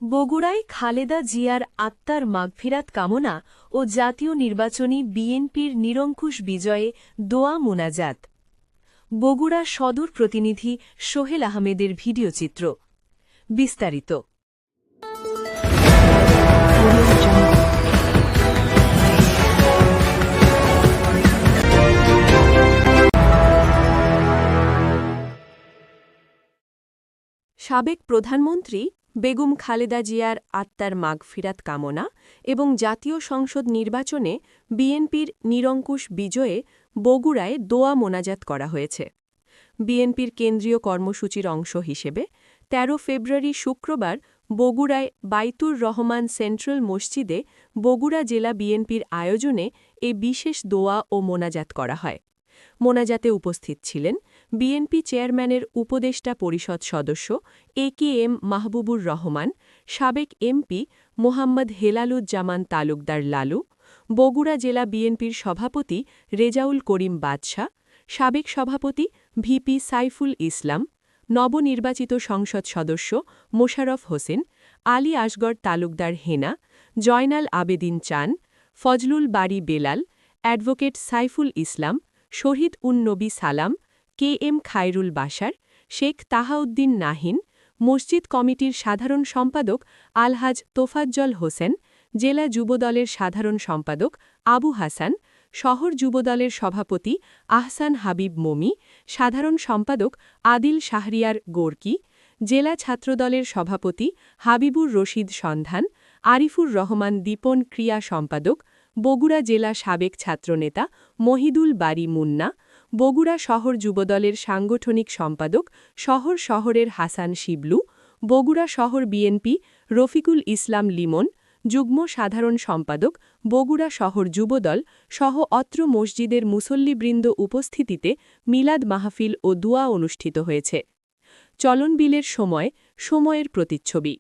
বগুড়ায় খালেদা জিয়ার আত্মার মাগফিরাত কামনা ও জাতীয় নির্বাচনী বিএনপির নিরঙ্কুশ বিজয়ে দোয়া মোনাজাত। বগুড়া সদর প্রতিনিধি সোহেল আহমেদের ভিডিওচিত্র। বিস্তারিত। সাবেক প্রধানমন্ত্রী বেগম খালেদা জিয়ার আত্মার মাগফিরাত কামনা এবং জাতীয় সংসদ নির্বাচনে বিএনপির নিরঙ্কুশ বিজয়ে বগুড়ায় দোয়া মোনাজাত করা হয়েছে। বিএনপির কেন্দ্রীয় কর্মসূচির অংশ হিসেবে ১৩ ফেব্রুয়ারি শুক্রবার বগুড়ায় বাইতুর রহমান সেন্ট্রাল মসজিদে বগুড়া জেলা বিএনপির আয়োজনে এ বিশেষ দোয়া ও মোনাজাত করা হয়। মোনাজাতে উপস্থিত ছিলেন বিএনপি চেয়ারম্যানের উপদেষ্টা পরিষদ সদস্য একেএম মাহবুবুর রহমান, সাবেক এমপি মোহাম্মদ হেলালুজ্জামান তালুকদার লালু, বগুড়া জেলা বিএনপির সভাপতি রেজাউল করিম বাদশাহ, সাবেক সভাপতি ভিপি সাইফুল ইসলাম, নবনির্বাচিত সংসদ সদস্য মোশাররফ হোসেন, আলী আসগর তালুকদার হেনা, জয়নাল আবেদিন চান, ফজলুল বারী বেলাল, অ্যাডভোকেট সাইফুল ইসলাম, শহীদ নবী সালাম, কেএম খায়রুল বাশার, শেখ তাহাউদ্দিন নাহিন, মসজিদ কমিটির সাধারণ সম্পাদক আলহাজ তোফাজ্জল হোসেন, জেলা যুবদলের সাধারণ সম্পাদক আবু হাসান, শহর যুবদলের সভাপতি আহসান হাবিব মমি, সাধারণ সম্পাদক আদিল শাহরিয়ার গোর্কি, জেলা ছাত্রদলের সভাপতি হাবিবুর রশিদ সন্ধান, আরিফুর রহমান দীপন ক্রিয়া সম্পাদক, বগুড়া জেলা সাবেক ছাত্রনেতা মহিদুল বারী মুন্না, বগুড়া শহর যুবদলের সাংগঠনিক সম্পাদক শহরের হাসান শিবলু, বগুড়া শহর বিএনপি রফিকুল ইসলাম লিমন, যুগ্ম সাধারণ সম্পাদক বগুড়া শহর যুবদল সহ অত্র মসজিদের মুসল্লিবৃন্দ উপস্থিতিতে মিলাদ মাহফিল ও দুয়া অনুষ্ঠিত হয়েছে। চলনবিলের সময়ের প্রতিচ্ছবি।